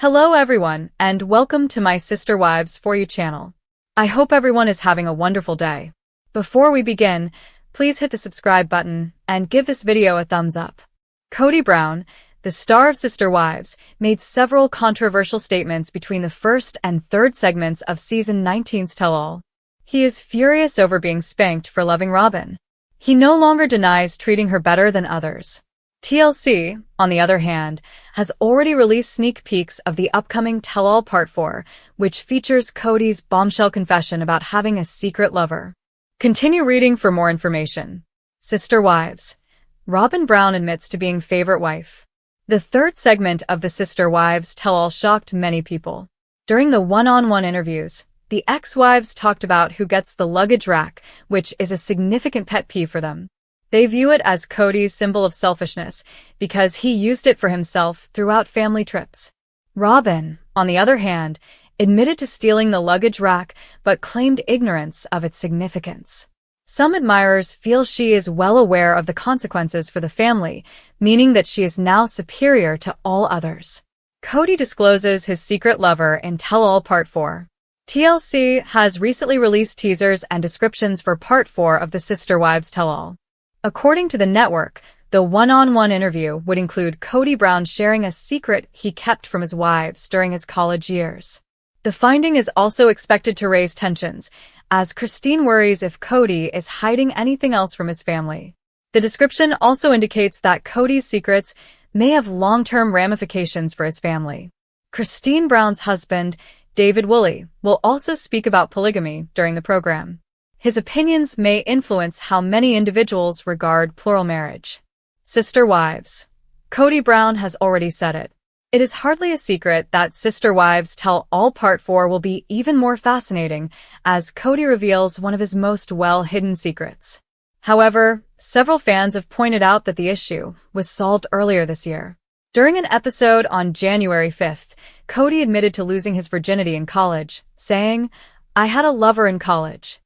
Hello everyone, and welcome to my Sister Wives For You channel. I hope everyone is having a wonderful day. Before we begin, please hit the subscribe button and give this video a thumbs up. Kody Brown, the star of Sister Wives, made several controversial statements between the first and third segments of season 19's Tell-All. He is furious over being spanked for loving Robin. He no longer denies treating her better than others. TLC, on the other hand, has already released sneak peeks of the upcoming Tell-All Part 4, which features Kody's bombshell confession about having a secret lover. Continue reading for more information. Sister Wives. Robin Brown admits to being favorite wife. The third segment of the Sister Wives Tell-All shocked many people. During the one-on-one interviews, the ex-wives talked about who gets the luggage rack, which is a significant pet peeve for them. They view it as Kody's symbol of selfishness because he used it for himself throughout family trips. Robin, on the other hand, admitted to stealing the luggage rack but claimed ignorance of its significance. Some admirers feel she is well aware of the consequences for the family, meaning that she is now superior to all others. Kody discloses his secret lover in Tell-All Part 4. TLC has recently released teasers and descriptions for Part 4 of the Sister Wives Tell-All. According to the network, the one-on-one interview would include Kody Brown sharing a secret he kept from his wives during his college years. The finding is also expected to raise tensions, as Christine worries if Kody is hiding anything else from his family. The description also indicates that Kody's secrets may have long-term ramifications for his family. Christine Brown's husband, David Woolley, will also speak about polygamy during the program. His opinions may influence how many individuals regard plural marriage. Sister Wives. Kody Brown has already said it. It is hardly a secret that Sister Wives Tell-All Part 4 will be even more fascinating as Kody reveals one of his most well-hidden secrets. However, several fans have pointed out that the issue was solved earlier this year. During an episode on January 5th, Kody admitted to losing his virginity in college, saying, "I had a lover in college.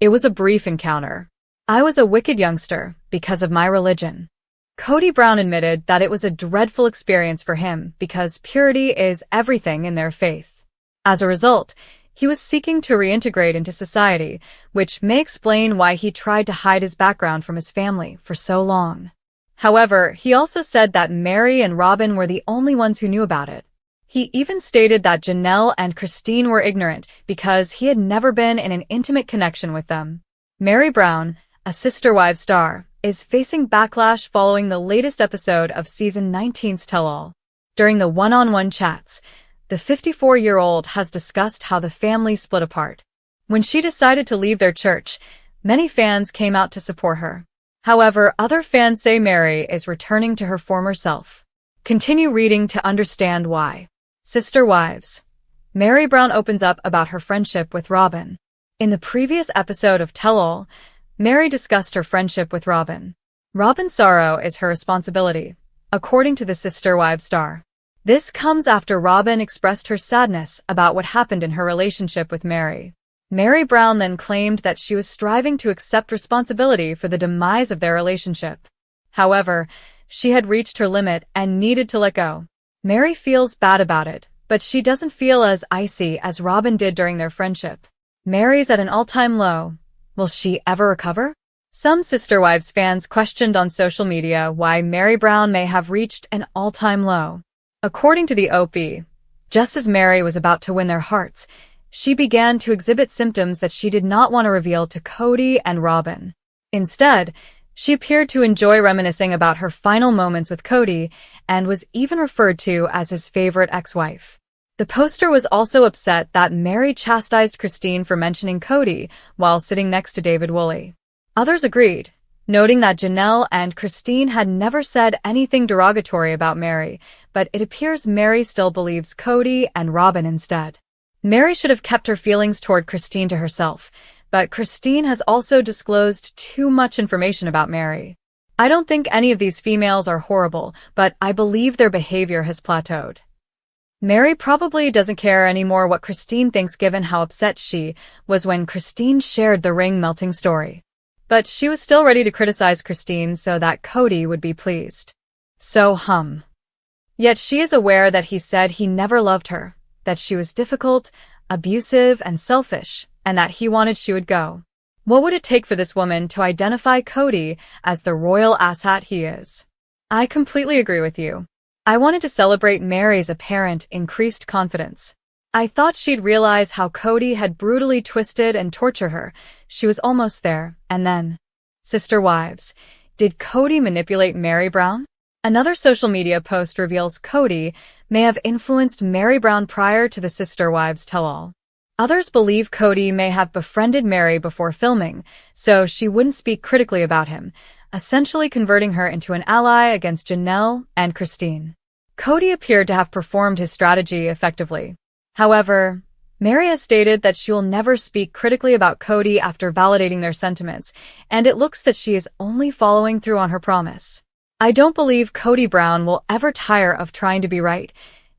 It was a brief encounter. I was a wicked youngster because of my religion." Kody Brown admitted that it was a dreadful experience for him because purity is everything in their faith. As a result, he was seeking to reintegrate into society, which may explain why he tried to hide his background from his family for so long. However, he also said that Mary and Robin were the only ones who knew about it. He even stated that Janelle and Christine were ignorant because he had never been in an intimate connection with them. Mary Brown, a Sister Wives star, is facing backlash following the latest episode of season 19's Tell-All. During the one-on-one chats, the 54-year-old has discussed how the family split apart. When she decided to leave their church, many fans came out to support her. However, other fans say Mary is returning to her former self. Continue reading to understand why. Sister Wives. Mary Brown opens up about her friendship with Robin. In the previous episode of Tell-All, Mary discussed her friendship with Robin. Robin's sorrow is her responsibility, according to the Sister Wives star. This comes after Robin expressed her sadness about what happened in her relationship with Mary. Mary Brown then claimed that she was striving to accept responsibility for the demise of their relationship. However, she had reached her limit and needed to let go. Mary feels bad about it, but she doesn't feel as icy as Robin did during their friendship. Mary's at an all-time low. Will she ever recover? Some Sister Wives fans questioned on social media why Mary Brown may have reached an all-time low. According to the OP, just as Mary was about to win their hearts, she began to exhibit symptoms that she did not want to reveal to Kody and Robin. Instead, she appeared to enjoy reminiscing about her final moments with Kody and was even referred to as his favorite ex-wife. The poster was also upset that Mary chastised Christine for mentioning Kody while sitting next to David Woolley. Others agreed, noting that Janelle and Christine had never said anything derogatory about Mary, but it appears Mary still believes Kody and Robin instead. Mary should have kept her feelings toward Christine to herself, but Christine has also disclosed too much information about Mary. I don't think any of these females are horrible, but I believe their behavior has plateaued. Mary probably doesn't care anymore what Christine thinks given how upset she was when Christine shared the ring melting story. But she was still ready to criticize Christine so that Kody would be pleased. So Yet she is aware that he said he never loved her, that she was difficult, abusive, and selfish, and that he wanted she would go. What would it take for this woman to identify Kody as the royal asshat he is? I completely agree with you. I wanted to celebrate Mary's apparent increased confidence. I thought she'd realize how Kody had brutally twisted and tortured her. She was almost there, and then... Sister Wives, did Kody manipulate Mary Brown? Another social media post reveals Kody may have influenced Mary Brown prior to the Sister Wives tell-all. Others believe Kody may have befriended Mary before filming, so she wouldn't speak critically about him, essentially converting her into an ally against Janelle and Christine. Kody appeared to have performed his strategy effectively. However, Mary has stated that she will never speak critically about Kody after validating their sentiments, and it looks that she is only following through on her promise. I don't believe Kody Brown will ever tire of trying to be right,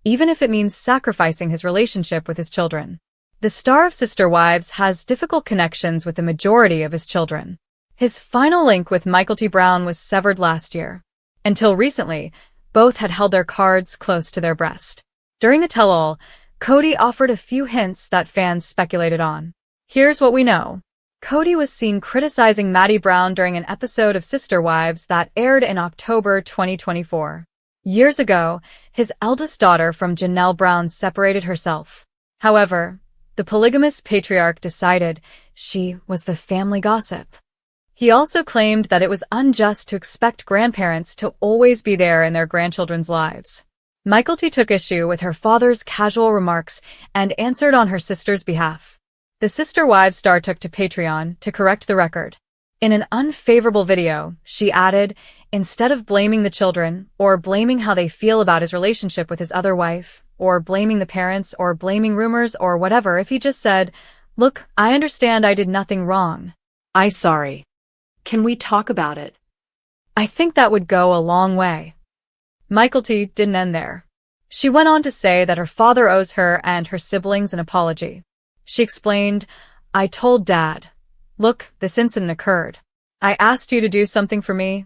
even if it means sacrificing his relationship with his children. The star of Sister Wives has difficult connections with the majority of his children. His final link with Michael T. Brown was severed last year. Until recently, both had held their cards close to their breast. During the tell-all, Kody offered a few hints that fans speculated on. Here's what we know. Kody was seen criticizing Maddie Brown during an episode of Sister Wives that aired in October 2024. Years ago, his eldest daughter from Janelle Brown separated herself. However, the polygamous patriarch decided she was the family gossip. He also claimed that it was unjust to expect grandparents to always be there in their grandchildren's lives. Michael T. took issue with her father's casual remarks and answered on her sister's behalf. The Sister Wives star took to Patreon to correct the record. In an unfavorable video, she added, instead of blaming the children, or blaming how they feel about his relationship with his other wife, or blaming the parents, or blaming rumors, or whatever, if he just said, "Look, I understand I did nothing wrong. I'm sorry. Can we talk about it?" I think that would go a long way. Michael T. didn't end there. She went on to say that her father owes her and her siblings an apology. She explained, "I told Dad, look, this incident occurred. I asked you to do something for me,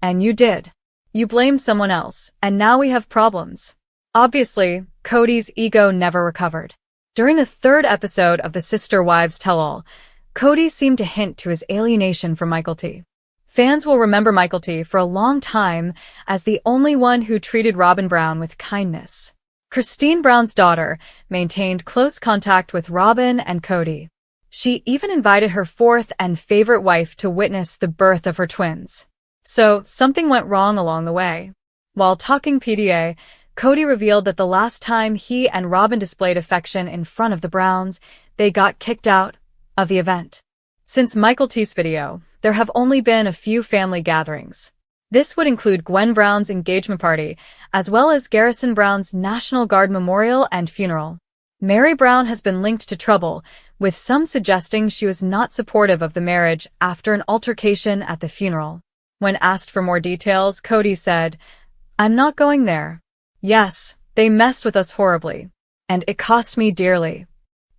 and you did. You blamed someone else, and now we have problems." Obviously, Kody's ego never recovered. During the third episode of the Sister Wives tell-all, Kody seemed to hint to his alienation from Michael T. Fans will remember Michael T. for a long time as the only one who treated Robin Brown with kindness. Christine Brown's daughter maintained close contact with Robin and Kody. She even invited her fourth and favorite wife to witness the birth of her twins. So, something went wrong along the way. While talking PDA, Kody revealed that the last time he and Robin displayed affection in front of the Browns, they got kicked out of the event. Since Michael T.'s video, there have only been a few family gatherings. This would include Gwen Brown's engagement party, as well as Garrison Brown's National Guard memorial and funeral. Mary Brown has been linked to trouble, with some suggesting she was not supportive of the marriage after an altercation at the funeral. When asked for more details, Kody said, "I'm not going there. Yes, they messed with us horribly, and it cost me dearly."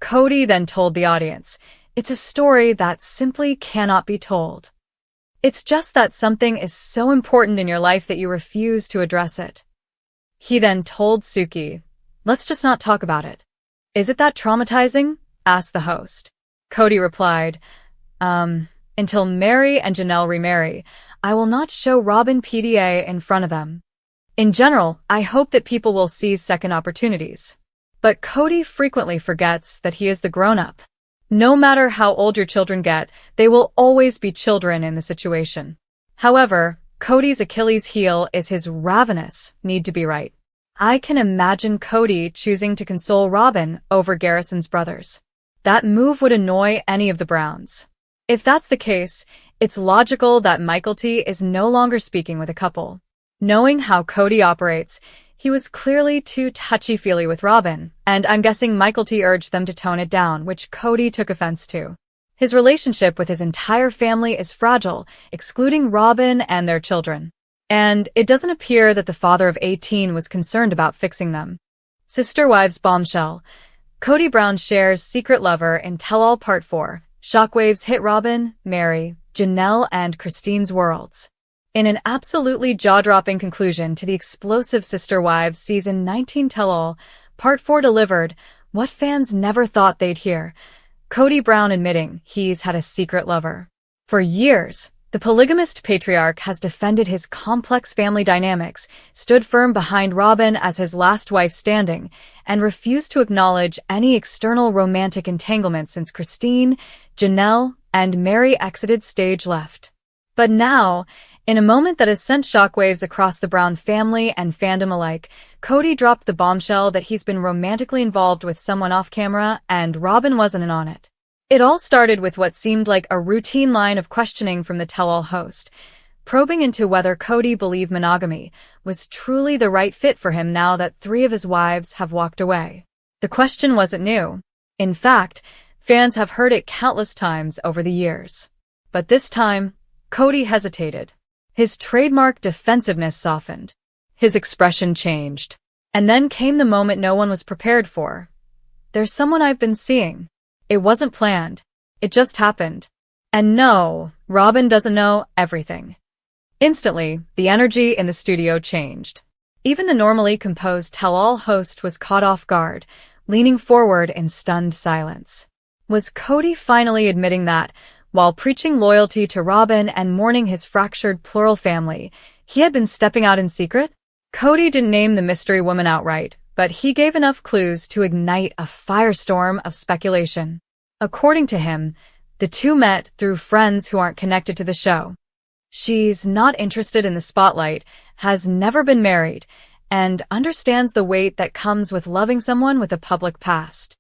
Kody then told the audience, "It's a story that simply cannot be told. It's just that something is so important in your life that you refuse to address it." He then told Suki, "Let's just not talk about it." "Is it that traumatizing?" asked the host. Kody replied, Until Mary and Janelle remarry, I will not show Robin PDA in front of them. In general, I hope that people will seize second opportunities. But Kody frequently forgets that he is the grown-up. No matter how old your children get, they will always be children in the situation. However, Kody's Achilles heel is his ravenous need to be right. I can imagine Kody choosing to console Robin over Garrison's brothers. That move would annoy any of the Browns. If that's the case, it's logical that Michael T. is no longer speaking with a couple. Knowing how Kody operates, he was clearly too touchy-feely with Robin, and I'm guessing Michael T. urged them to tone it down, which Kody took offense to. His relationship with his entire family is fragile, excluding Robin and their children. And it doesn't appear that the father of 18 was concerned about fixing them. Sister Wives bombshell. Kody Brown shares secret lover in Tell All Part 4. Shockwaves hit Robin, Mary, Janelle, and Christine's worlds. In an absolutely jaw-dropping conclusion to the explosive Sister Wives Season 19 tell-all, Part 4 delivered what fans never thought they'd hear. Kody Brown admitting he's had a secret lover. For years, the polygamist patriarch has defended his complex family dynamics, stood firm behind Robyn as his last wife standing, and refused to acknowledge any external romantic entanglement since Christine, Janelle, and Mary exited stage left. But now, in a moment that has sent shockwaves across the Brown family and fandom alike, Kody dropped the bombshell that he's been romantically involved with someone off-camera, and Robyn wasn't in on it. It all started with what seemed like a routine line of questioning from the tell-all host, probing into whether Kody believed monogamy was truly the right fit for him now that 3 of his wives have walked away. The question wasn't new. In fact, fans have heard it countless times over the years. But this time, Kody hesitated. His trademark defensiveness softened. His expression changed. And then came the moment no one was prepared for. "There's someone I've been seeing. It wasn't planned. It just happened. And no, Robyn doesn't know everything." Instantly, the energy in the studio changed. Even the normally composed tell-all host was caught off guard, leaning forward in stunned silence. Was Kody finally admitting that, while preaching loyalty to Robyn and mourning his fractured plural family, he had been stepping out in secret? Kody didn't name the mystery woman outright, but he gave enough clues to ignite a firestorm of speculation. According to him, the two met through friends who aren't connected to the show. She's not interested in the spotlight, has never been married, and understands the weight that comes with loving someone with a public past.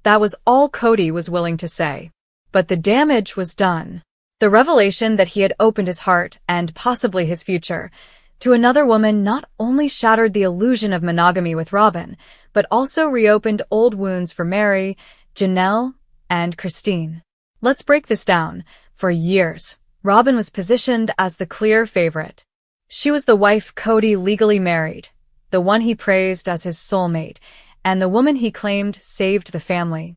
That was all Kody was willing to say. But the damage was done. The revelation that he had opened his heart, and possibly his future, to another woman not only shattered the illusion of monogamy with Robyn, but also reopened old wounds for Mary, Janelle, and Christine. Let's break this down. For years, Robyn was positioned as the clear favorite. She was the wife Kody legally married, the one he praised as his soulmate, and the woman he claimed saved the family.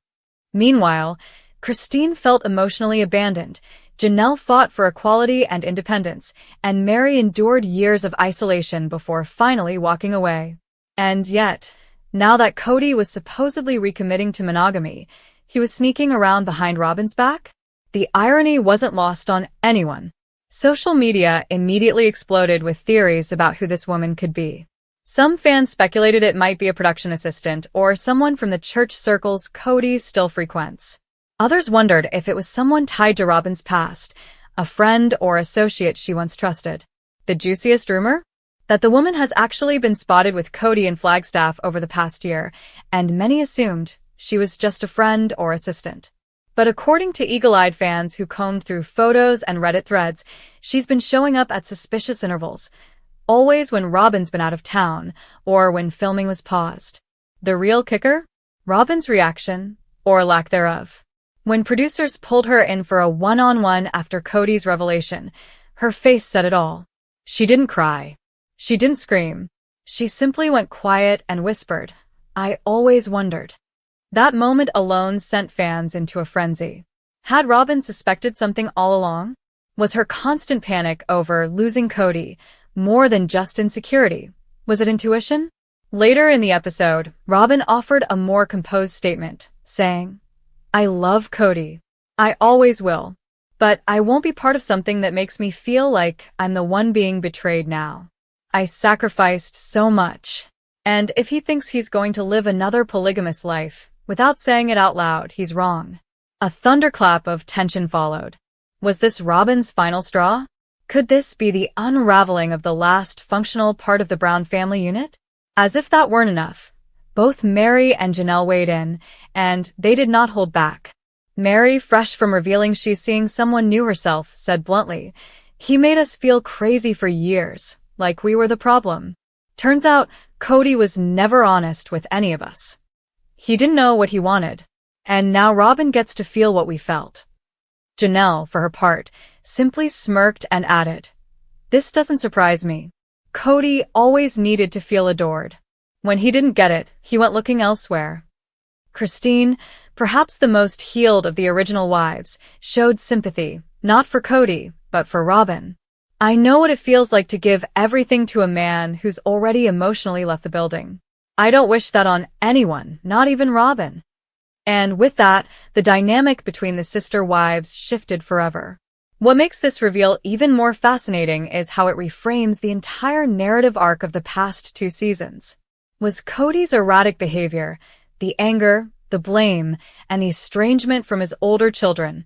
Meanwhile, Christine felt emotionally abandoned, Janelle fought for equality and independence, and Mary endured years of isolation before finally walking away. And yet, now that Kody was supposedly recommitting to monogamy, he was sneaking around behind Robyn's back? The irony wasn't lost on anyone. Social media immediately exploded with theories about who this woman could be. Some fans speculated it might be a production assistant or someone from the church circles Kody still frequents. Others wondered if it was someone tied to Robyn's past, a friend or associate she once trusted. The juiciest rumor? That the woman has actually been spotted with Kody in Flagstaff over the past year, and many assumed she was just a friend or assistant. But according to eagle-eyed fans who combed through photos and Reddit threads, she's been showing up at suspicious intervals, always when Robyn's been out of town or when filming was paused. The real kicker? Robyn's reaction, or lack thereof. When producers pulled her in for a one-on-one after Kody's revelation, her face said it all. She didn't cry. She didn't scream. She simply went quiet and whispered, "I always wondered." That moment alone sent fans into a frenzy. Had Robyn suspected something all along? Was her constant panic over losing Kody more than just insecurity? Was it intuition? Later in the episode, Robyn offered a more composed statement, saying, "I love Kody. I always will. But I won't be part of something that makes me feel like I'm the one being betrayed now. I sacrificed so much. And if he thinks he's going to live another polygamous life, without saying it out loud, he's wrong." A thunderclap of tension followed. Was this Robyn's final straw? Could this be the unraveling of the last functional part of the Brown family unit? As if that weren't enough, both Mary and Janelle weighed in, and they did not hold back. Mary, fresh from revealing she's seeing someone new herself, said bluntly, "He made us feel crazy for years, like we were the problem. Turns out, Kody was never honest with any of us. He didn't know what he wanted, and now Robyn gets to feel what we felt." Janelle, for her part, simply smirked and added, "This doesn't surprise me. Kody always needed to feel adored. When he didn't get it, he went looking elsewhere." Christine, perhaps the most healed of the original wives, showed sympathy, not for Kody, but for Robyn. I know what it feels like to give everything to a man who's already emotionally left the building. I don't wish that on anyone, not even Robin." And with that, the dynamic between the sister wives shifted forever. What makes this reveal even more fascinating is how it reframes the entire narrative arc of the past 2 seasons. Was Kody's erratic behavior, the anger, the blame, and the estrangement from his older children,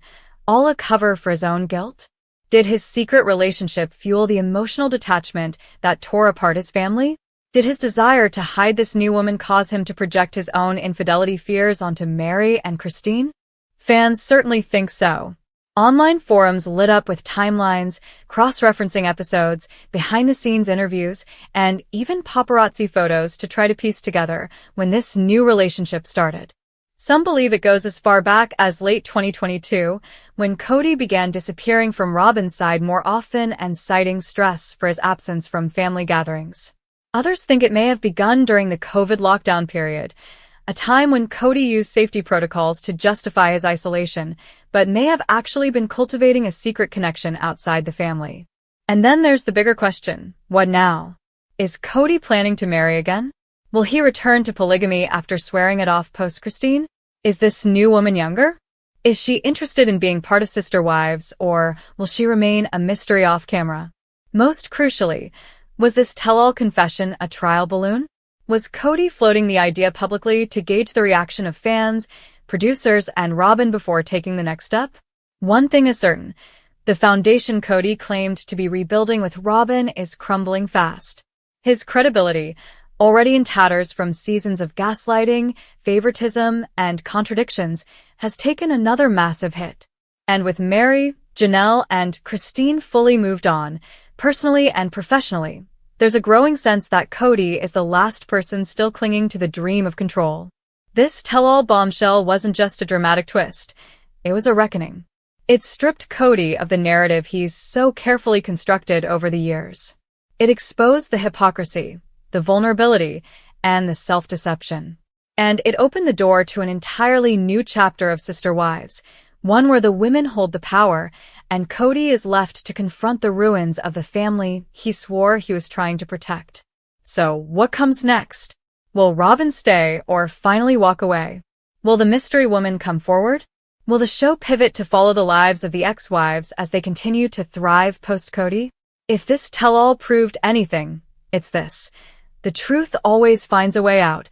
all a cover for his own guilt? Did his secret relationship fuel the emotional detachment that tore apart his family? Did his desire to hide this new woman cause him to project his own infidelity fears onto Mary and Christine? Fans certainly think so. Online forums lit up with timelines, cross-referencing episodes, behind-the-scenes interviews, and even paparazzi photos to try to piece together when this new relationship started. Some believe it goes as far back as late 2022, when Kody began disappearing from Robin's side more often and citing stress for his absence from family gatherings. Others think it may have begun during the COVID lockdown period, a time when Kody used safety protocols to justify his isolation, but may have actually been cultivating a secret connection outside the family. And then there's the bigger question: what now? Is Kody planning to marry again? Will he return to polygamy after swearing it off post-Christine? Is this new woman younger? Is she interested in being part of Sister Wives, or will she remain a mystery off-camera? Most crucially, was this tell-all confession a trial balloon? Was Kody floating the idea publicly to gauge the reaction of fans, producers, and Robin before taking the next step? One thing is certain: the foundation Kody claimed to be rebuilding with Robin is crumbling fast. His credibility, already in tatters from seasons of gaslighting, favoritism, and contradictions, has taken another massive hit. And with Mary, Janelle, and Christine fully moved on, personally and professionally, there's a growing sense that Kody is the last person still clinging to the dream of control. This tell-all bombshell wasn't just a dramatic twist, it was a reckoning. It stripped Kody of the narrative he's so carefully constructed over the years. It exposed the hypocrisy, the vulnerability, and the self-deception. And it opened the door to an entirely new chapter of Sister Wives, one where the women hold the power, and Kody is left to confront the ruins of the family he swore he was trying to protect. So, what comes next? Will Robin stay or finally walk away? Will the mystery woman come forward? Will the show pivot to follow the lives of the ex-wives as they continue to thrive post-Kody? If this tell-all proved anything, it's this: the truth always finds a way out,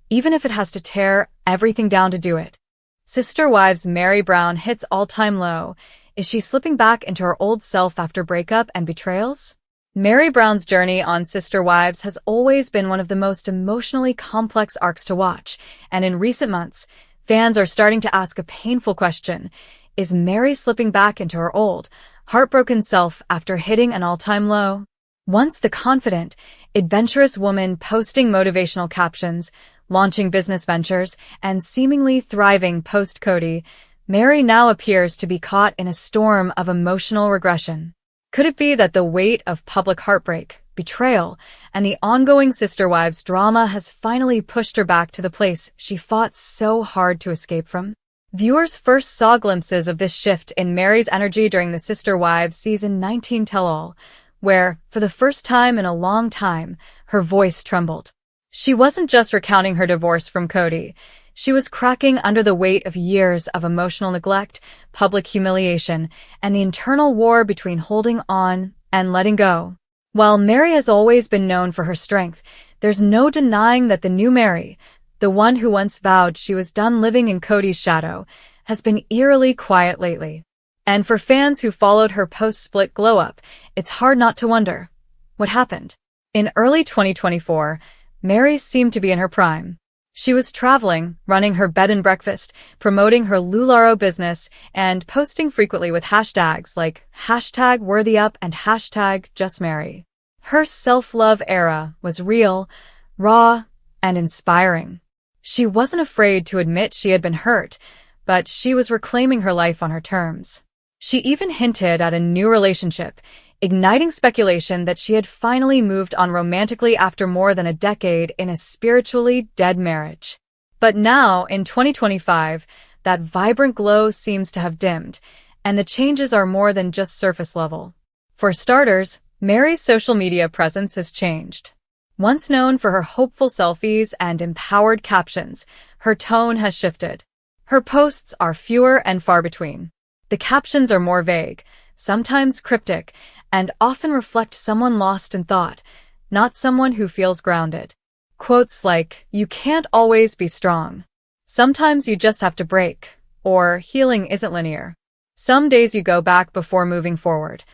even if it has to tear everything down to do it. Sister Wives Mary Brown hits all-time low. Is she slipping back into her old self after breakup and betrayals? Mary Brown's journey on Sister Wives has always been one of the most emotionally complex arcs to watch, and in recent months, fans are starting to ask a painful question: is Mary slipping back into her old, heartbroken self after hitting an all-time low? Once the confident, adventurous woman posting motivational captions, launching business ventures, and seemingly thriving post-Kody, Mary now appears to be caught in a storm of emotional regression. Could it be that the weight of public heartbreak, betrayal, and the ongoing Sister Wives drama has finally pushed her back to the place she fought so hard to escape from? Viewers first saw glimpses of this shift in Mary's energy during the Sister Wives Season 19 tell-all, where, for the first time in a long time, her voice trembled. She wasn't just recounting her divorce from Kody. She was cracking under the weight of years of emotional neglect, public humiliation, and the internal war between holding on and letting go. While Mary has always been known for her strength, there's no denying that the new Mary, the one who once vowed she was done living in Kody's shadow, has been eerily quiet lately. And for fans who followed her post-split glow-up, it's hard not to wonder, what happened? In early 2024, Mary seemed to be in her prime. She was traveling, running her bed and breakfast, promoting her LuLaRoe business, and posting frequently with hashtags like #WorthyUp and #JustMary. Her self-love era was real, raw, and inspiring. She wasn't afraid to admit she had been hurt, but she was reclaiming her life on her terms. She even hinted at a new relationship, igniting speculation that she had finally moved on romantically after more than a decade in a spiritually dead marriage. But now, in 2025, that vibrant glow seems to have dimmed, and the changes are more than just surface level. For starters, Mary's social media presence has changed. Once known for her hopeful selfies and empowered captions, her tone has shifted. Her posts are fewer and far between. The captions are more vague, sometimes cryptic, and often reflect someone lost in thought, not someone who feels grounded. Quotes like, "You can't always be strong. Sometimes you just have to break," or "Healing isn't linear. Some days you go back before moving forward,"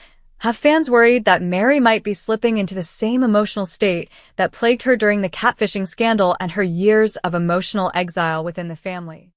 have fans worried that Mary might be slipping into the same emotional state that plagued her during the catfishing scandal and her years of emotional exile within the family.